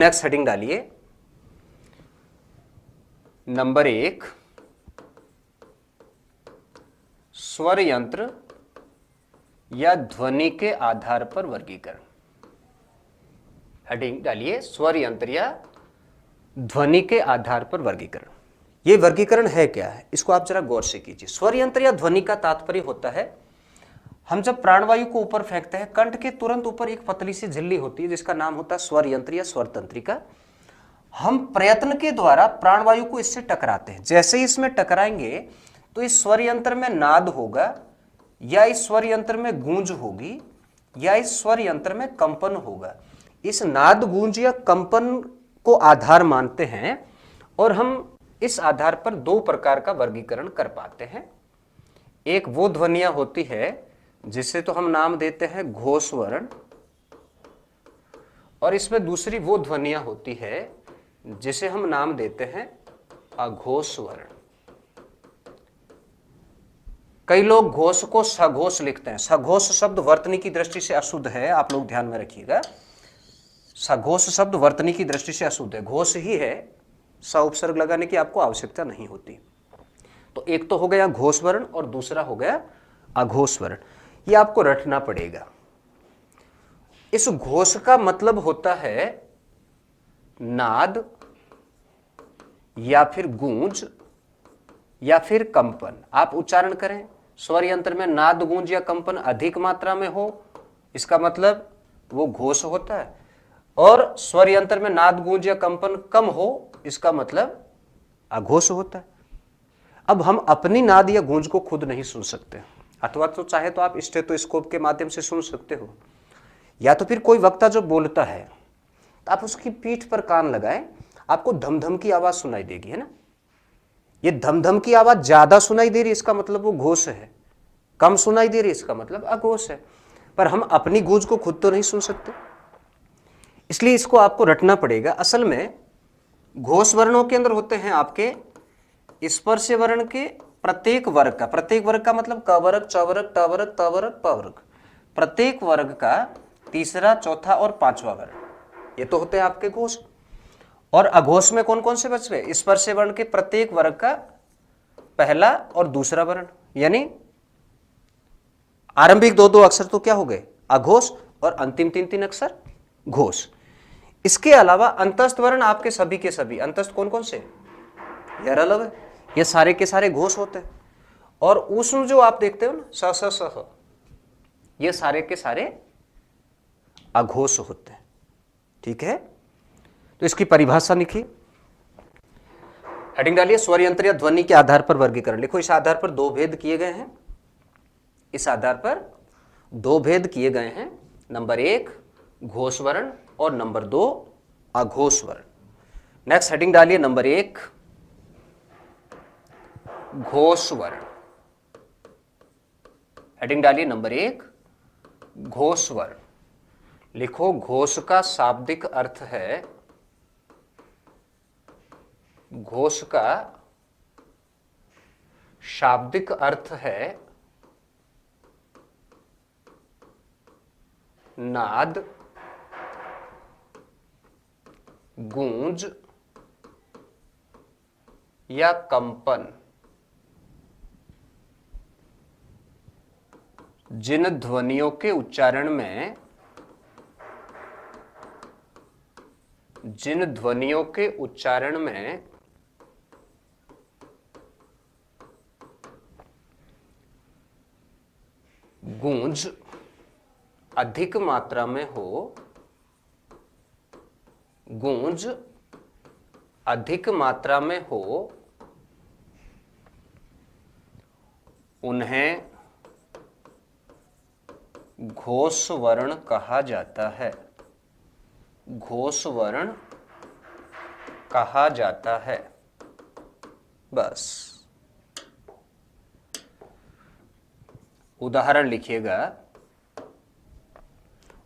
Next heading डालिए number 1, स्वर यंत्र या ध्वनि के आधार पर वर्गीकरण। हेडिंग डालिए स्वर यंत्र या ध्वनि के आधार पर वर्गीकरण। यह वर्गीकरण है क्या है, इसको आप जरा गौर से कीजिए। स्वर यंत्र या ध्वनि का तात्पर्य होता है, हम जब प्राणवायु को ऊपर फेंकते हैं, कंठ के तुरंत ऊपर एक पतली सी झिल्ली होती है जिसका नाम होता है स्वर यंत्र या स्वर तंत्रिका। हम प्रयत्न के द्वारा प्राणवायु को इससे टकराते हैं। जैसे ही इसमें टकराएंगे तो इस स्वर यंत्र में नाद होगा, या इस स्वर यंत्र में गूंज होगी, या इस स्वर यंत्र में कंपन होगा। इस नाद, गूंज या कंपन को आधार मानते हैं और हम इस आधार पर दो प्रकार का वर्गीकरण कर पाते हैं। एक वो ध्वनियां होती है जिसे तो हम नाम देते हैं घोष वर्ण, और इसमें दूसरी वो ध्वनियां होती है जिसे हम नाम देते हैं अघोष वर्ण। कई लोग घोष को सघोष लिखते हैं। सघोष शब्द वर्तनी की दृष्टि से अशुद्ध है, आप लोग ध्यान में रखिएगा। सघोष शब्द वर्तनी की दृष्टि से अशुद्ध है, घोष ही है, स उपसर्ग लगाने की आपको आवश्यकता नहीं होती। तो एक तो हो गया घोष वर्ण और दूसरा हो गया अघोष वर्ण। ये आपको रटना पड़ेगा। इस घोष का मतलब होता है नाद या फिर गूंज या फिर कंपन। आप उच्चारण करें, स्वर यंत्र में नाद, गूंज या कंपन अधिक मात्रा में हो, इसका मतलब वो घोष होता है, और स्वर यंत्र में नाद, गूंज या कंपन कम हो, इसका मतलब अघोष होता है। अब हम अपनी नाद या गूंज को खुद नहीं सुन सकते, अथवा तो चाहे तो आप स्टेथोस्कोप के माध्यम से सुन सकते हो, या तो फिर कोई वक्ता जो बोलता है तो आप उसकी पीठ पर कान लगाएं, आपको धमधम की आवाज सुनाई देगी, है ना। ये धमधम की आवाज ज्यादा सुनाई दे रही, इसका मतलब वो घोष है। कम सुनाई दे रही, इसका मतलब अघोष है। पर हम अपनी गूंज को खुद तो नहीं सुन सकते, इसलिए इसको आपको रटना पड़ेगा। असल में घोष वर्णों के अंदर होते हैं आपके स्पर्श वर्ण के प्रत्येक वर्ग का मतलब क वर्ग, च वर्ग, ट वर्ग, त वर्ग, प वर्ग, प्रत्येक वर्ग का तीसरा, चौथा और पांचवा वर्ण, ये तो होते हैं आपके घोष। और अघोष में कौन कौन से बच गए? स्पर्श वर्ण के प्रत्येक वर्ग का पहला और दूसरा वर्ण, यानी आरंभिक दो दो अक्षर तो क्या हो गए? अघोष, और अंतिम तीन तीन अक्षर घोष। इसके अलावा अंतस्थ वर्ण आपके सभी के सभी, अंतस्थ कौन कौन से? यरलव है, ये सारे के सारे घोष होते हैं। और ऊष्म जो आप देखते हो ना, स स स ह, ये सारे के सारे अघोष होते हैं। ठीक है, तो इसकी परिभाषा लिखिए। हेडिंग डालिए स्वर यंत्र या ध्वनि के आधार पर वर्गीकरण। लिखो इस आधार पर दो भेद किए गए हैं, इस आधार पर दो भेद किए गए हैं। नंबर 1 घोष वर्ण और नंबर 2 अघोष वर्ण। नेक्स्ट हेडिंग डालिए नंबर 1 घोष वर्ण। हेडिंग डालिए नंबर 1 घोष वर्ण। लिखो घोष का शाब्दिक अर्थ है, घोष का शाब्दिक अर्थ है नाद, गूंज या कंपन। जिन ध्वनियों के उच्चारण में, जिन ध्वनियों के उच्चारण में गूंज अधिक मात्रा में हो, गूंज अधिक मात्रा में हो, उन्हें घोष वर्ण कहा जाता है। घोष वर्ण कहा जाता है। बस उदाहरण लिखिएगा,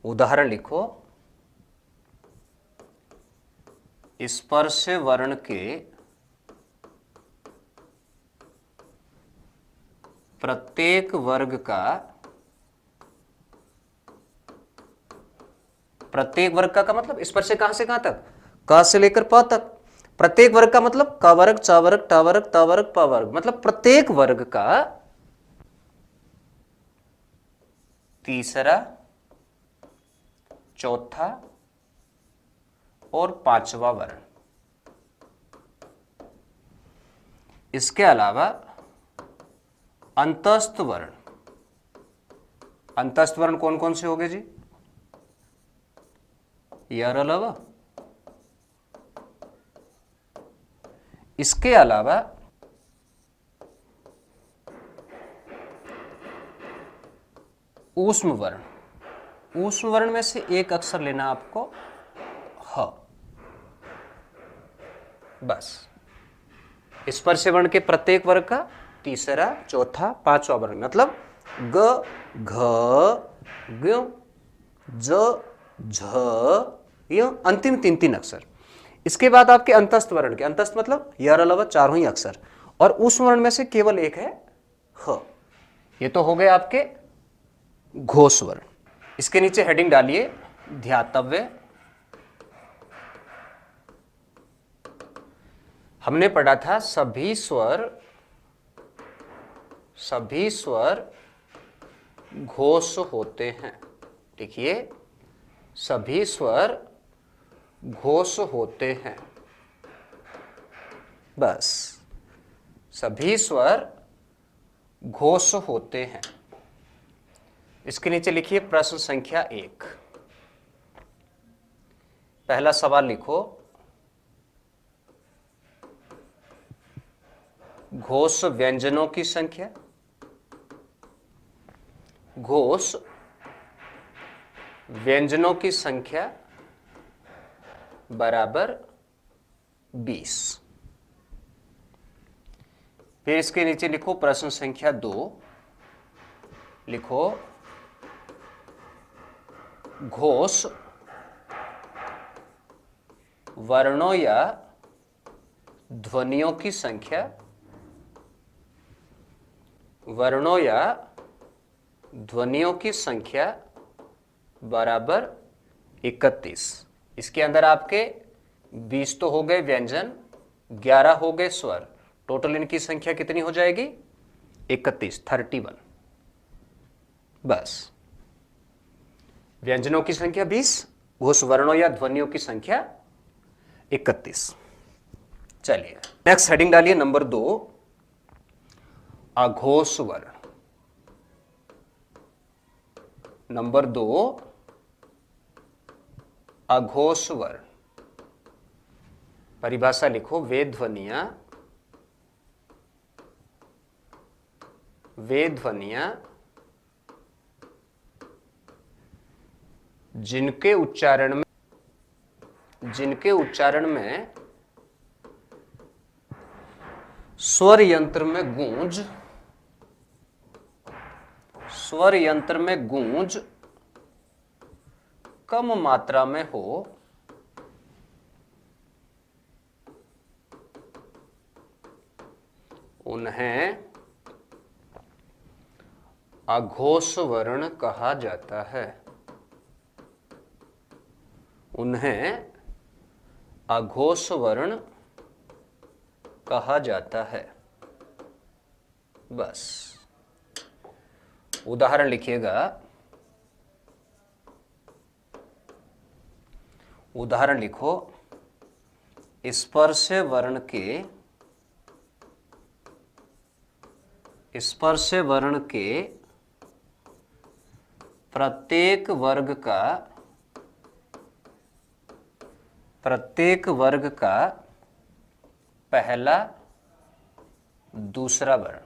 उदाहरण लिखो। स्पर्श वर्ण के प्रत्येक वर्ग का, प्रत्येक वर्ग का मतलब स्पर्श से कहां तक? क से लेकर प तक। प्रत्येक वर्ग का मतलब क वर्ग, च वर्ग, ट वर्ग, त वर्ग, प वर्ग, मतलब प्रत्येक वर्ग का तीसरा, चौथा और पांचवा वर्ण। इसके अलावा अंतस्थ वर्ण। अंतस्थ वर्ण कौन कौन से हो गए जी? यर लव। इसके अलावा ऊष्म वर्ण। ऊष्म वर्ण में से एक अक्षर लेना आपको, ह। बस स्पर्श वर्ण के प्रत्येक वर्ग का तीसरा, चौथा, पांचवा वर्ण, मतलब ग, घ, ग, ज, झ, य, अंतिम तीन तीन अक्षर। इसके बाद आपके अंतस्थ वर्ण के, अंतस्थ मतलब यर अलावा चारों ही अक्षर, और उस वर्ण में से केवल एक है ह। ये तो हो गए आपके घोष वर्ण। इसके नीचे हेडिंग डालिए ध्यातव्य। हमने पढ़ा था सभी स्वर घोष होते हैं। देखिए, सभी स्वर घोष होते हैं। बस, सभी स्वर घोष होते हैं। इसके नीचे लिखिए प्रश्न संख्या 1। पहला सवाल लिखो, घोष व्यंजनों की संख्या। घोष व्यंजनों की संख्या बराबर 20। फिर इसके नीचे लिखो प्रश्न संख्या 2। लिखो, घोष वर्णों या ध्वनियों की संख्या। वर्णों या ध्वनियों की संख्या बराबर 31। इसके अंदर आपके 20 तो हो गए व्यंजन, 11 हो गए स्वर, टोटल इनकी संख्या कितनी हो जाएगी? 31, 31। बस, व्यंजनों की संख्या 20, घोष वर्णों या ध्वनियों की संख्या 31। चलिए नेक्स्ट हेडिंग डालिए नंबर 2, अघोष वर्ण। नंबर 2, अघोष वर्ण। परिभाषा लिखो, वे ध्वनियां जिनके उच्चारण में स्वर यंत्र में गूंज कम मात्रा में हो, उन्हें अघोष वर्ण कहा जाता है। उन्हें अघोष वर्ण कहा जाता है। बस, उदाहरण लिखिएगा। उदाहरण लिखो, स्पर्श वर्ण के प्रत्येक वर्ग का पहला, दूसरा वर्ण,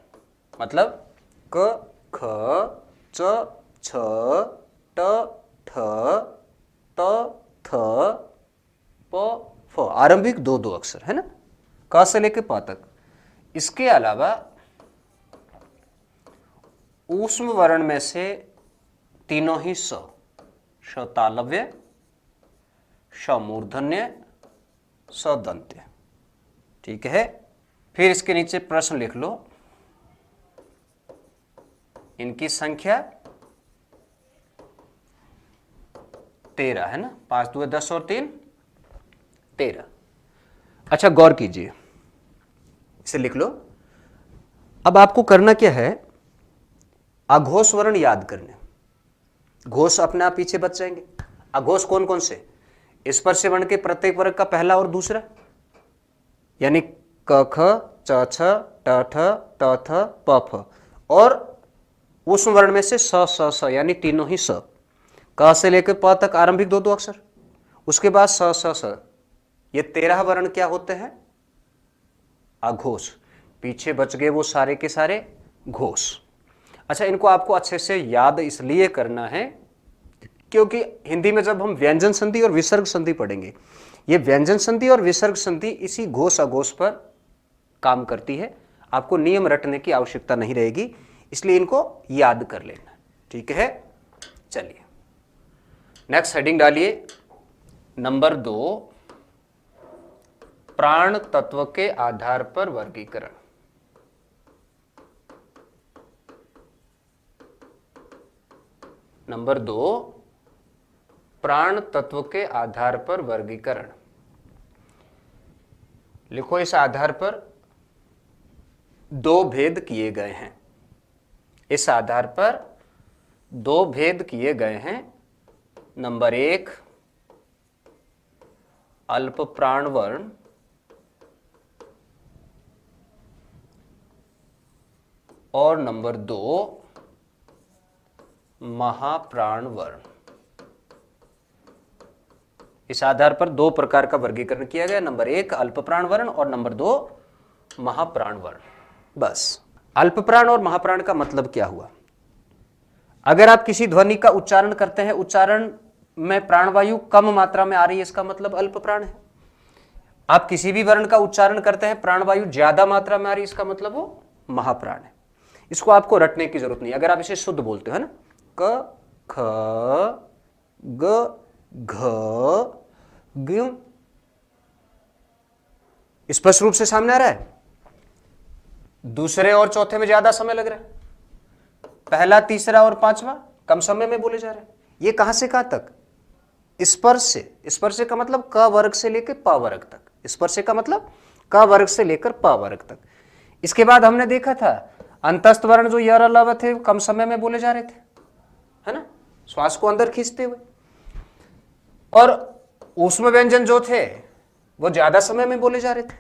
मतलब क, ख, च, छ, ट, ठ, त, थ, प, फ, आरंभिक दो दो अक्षर है ना, क से लेकर प तक। इसके अलावा ऊष्म वर्ण में से तीनों ही स तालव्य, श मूर्धन्य, स दंत्य। ठीक है। फिर इसके नीचे प्रश्न लिख लो, इनकी संख्या 13 है ना, 5 2 10 और 3 13। अच्छा गौर कीजिए, इसे लिख लो। अब आपको करना क्या है, अघोष वर्ण याद करने। घोष अपने आप पीछे बच जाएंगे। अघोष कौन कौन से, स्पर्श वर्ण के प्रत्येक वर्ग का पहला और दूसरा, यानी क ख च छ ट ठ त थ प फ, और उस वर्ण में से स स स यानी तीनों ही स, क से लेकर प तक आरंभिक दो दो अक्षर, उसके बाद स स स, ये 13 वर्ण क्या होते हैं, अघोष। पीछे बच गए वो सारे के सारे घोष। अच्छा इनको आपको अच्छे से याद इसलिए करना है क्योंकि हिंदी में जब हम व्यंजन संधि और विसर्ग संधि पढ़ेंगे, ये व्यंजन संधि और विसर्ग संधि इसी घोष अघोष पर काम करती है। आपको नियम रटने की आवश्यकता नहीं रहेगी, इसलिए इनको याद कर लेना। ठीक है, चलिए नेक्स्ट हेडिंग डालिए, नंबर 2, प्राण तत्व के आधार पर वर्गीकरण। नंबर 2, प्राण तत्व के आधार पर वर्गीकरण। लिखो, इस आधार पर 2 भेद किए गए हैं। इस आधार पर 2 भेद किए गए हैं। नंबर 1, अल्प प्राण वर्ण, और नंबर 2, महाप्राण वर्ण। इस आधार पर 2 प्रकार का वर्गीकरण किया गया, नंबर 1 अल्प प्राण वर्ण और नंबर 2 महाप्राण वर्ण। बस अल्प प्राण और महाप्राण का मतलब क्या हुआ, अगर आप किसी ध्वनि का उच्चारण करते हैं, उच्चारण में प्राणवायु कम मात्रा में आ रही है, इसका मतलब अल्प प्राण है। आप किसी भी वर्ण का उच्चारण करते हैं, प्राणवायु ज्यादा मात्रा में आ रही है, इसका मतलब वो महाप्राण है। इसको आपको रटने की जरूरत नहीं, अगर आप इसे शुद्ध बोलते हो, है ना, क ख ग घ ग, स्पष्ट रूप से सामने आ रहा है। दूसरे और चौथे में ज्यादा समय लग रहा है, पहला तीसरा और पांचवा कम समय में बोले जा रहे हैं। ये कहां से कहां तक, स्पर्श से। स्पर्श का मतलब क वर्ग से लेकर प वर्ग तक, स्पर्श का मतलब क वर्ग से लेकर प वर्ग तक। इसके बाद हमने देखा था अंतस्थ वर्ण जो य र ल व थे कम समय में बोले जा रहे थे, है ना, श्वास को अंदर खींचते हुए, और ऊष्म व्यंजन जो थे वो ज्यादा समय में बोले जा रहे थे,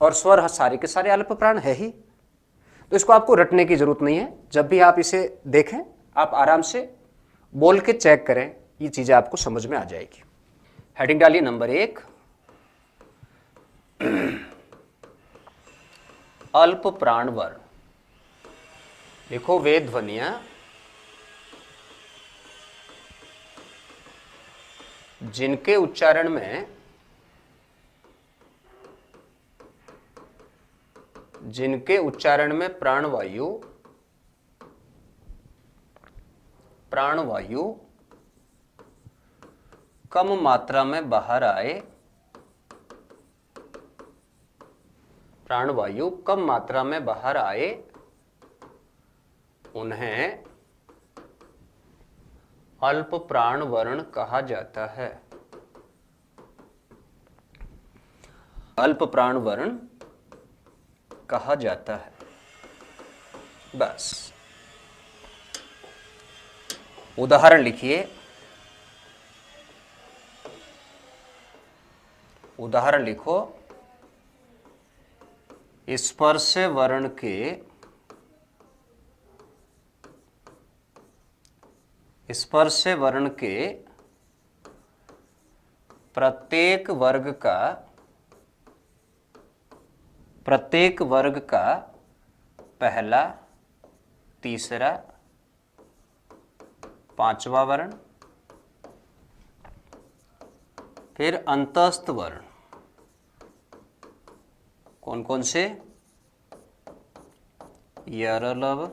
और स्वर सारे के सारे अल्प प्राण है ही। तो इसको आपको रटने की जरूरत नहीं है, जब भी आप इसे देखें आप आराम से बोल के चेक करें, ये चीजें आपको समझ में आ जाएगी। हेडिंग डालिए, नंबर 1, अल्प प्राण वर्ण। देखो, वे ध्वनियां जिनके उच्चारण में प्राणवायु कम मात्रा में बाहर आए, प्राणवायु कम मात्रा में बाहर आए, उन्हें अल्प प्राण वर्ण कहा जाता है। अल्प प्राण वर्ण कहा जाता है। बस उदाहरण लिखिए, उदाहरण लिखो, स्पर्श वर्ण के प्रत्येक वर्ग का पहला, तीसरा, पांचवा वर्ण, फिर अंतस्थ वर्ण। कौन कौन से, य र ल व।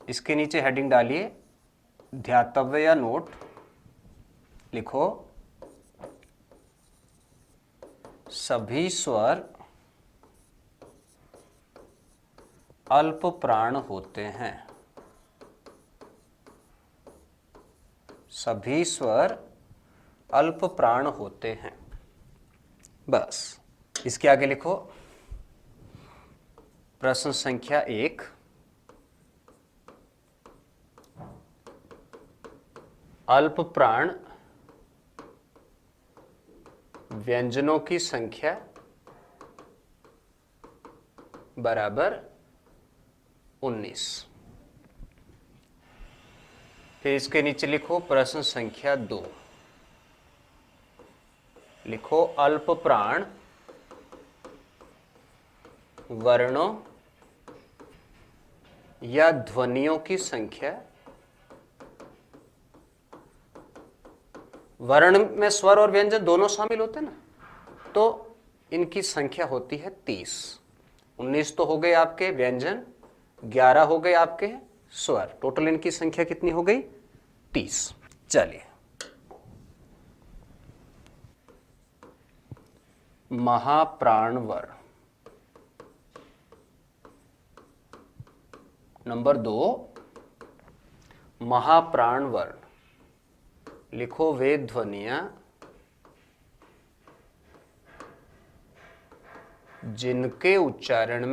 इसके नीचे हेडिंग डालिए, ध्यातव्य या नोट लिखो, सभी स्वर अल्प प्राण होते हैं। सभी स्वर अल्प प्राण होते हैं। बस इसके आगे लिखो प्रश्न संख्या 1, अल्प प्राण व्यंजनों की संख्या बराबर 19। फिर इसके नीचे लिखो प्रश्न संख्या 2, लिखो अल्प प्राण वर्णों या ध्वनियों की संख्या। वर्ण में स्वर और व्यंजन दोनों शामिल होते हैं ना, तो इनकी संख्या होती है 30। 19 तो हो गए आपके व्यंजन, 11 हो गए आपके स्वर, टोटल इनकी संख्या कितनी हो गई? 30। चलिए, महाप्राणवर नंबर 2, महाप्राणवर लिखो वे ध्वनियां जिनके उच्चारण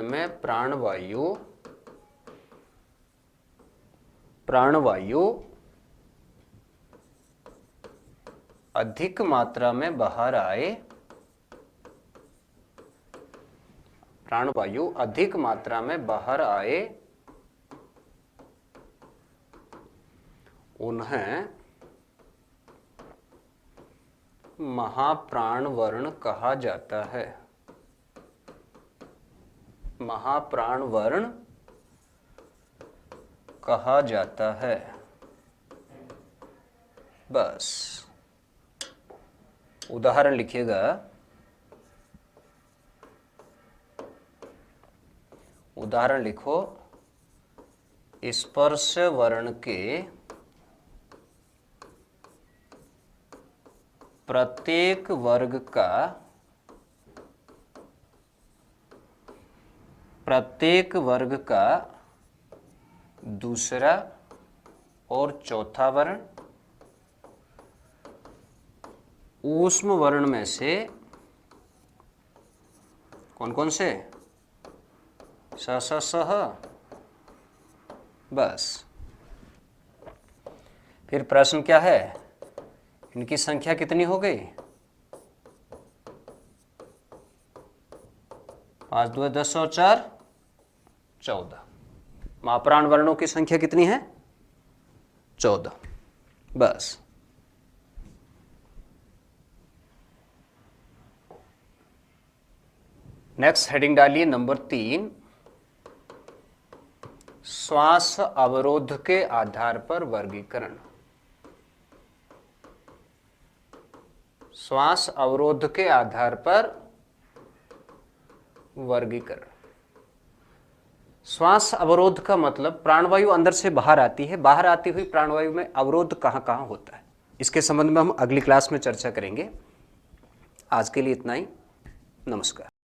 में प्राणवायु अधिक मात्रा में बाहर आए, प्राणवायु अधिक मात्रा में बाहर आए, उन्हें महाप्राणवर्ण कहा जाता है। महाप्राणवर्ण कहा जाता है। बस उदाहरण लिखिएगा। उदाहरण लिखो, स्पर्श वर्ण के प्रत्येक वर्ग का दूसरा और चौथा वर्ण ऊष्म वर्ण में से कौन कौन से? स स सह। बस फिर प्रश्न क्या है? इनकी संख्या कितनी हो गई? 5 2 10 और 4 14। महाप्राण वर्णों की संख्या कितनी है? 14। बस नेक्स्ट हेडिंग डालिए नंबर 3, श्वास अवरोध के आधार पर वर्गीकरण। श्वास अवरोध के आधार पर वर्गीकरण। श्वास अवरोध का मतलब प्राणवायु अंदर से बाहर आती है, बाहर आती हुई प्राणवायु में अवरोध कहां कहां होता है, इसके संबंध में हम अगली क्लास में चर्चा करेंगे। आज के लिए इतना ही। नमस्कार।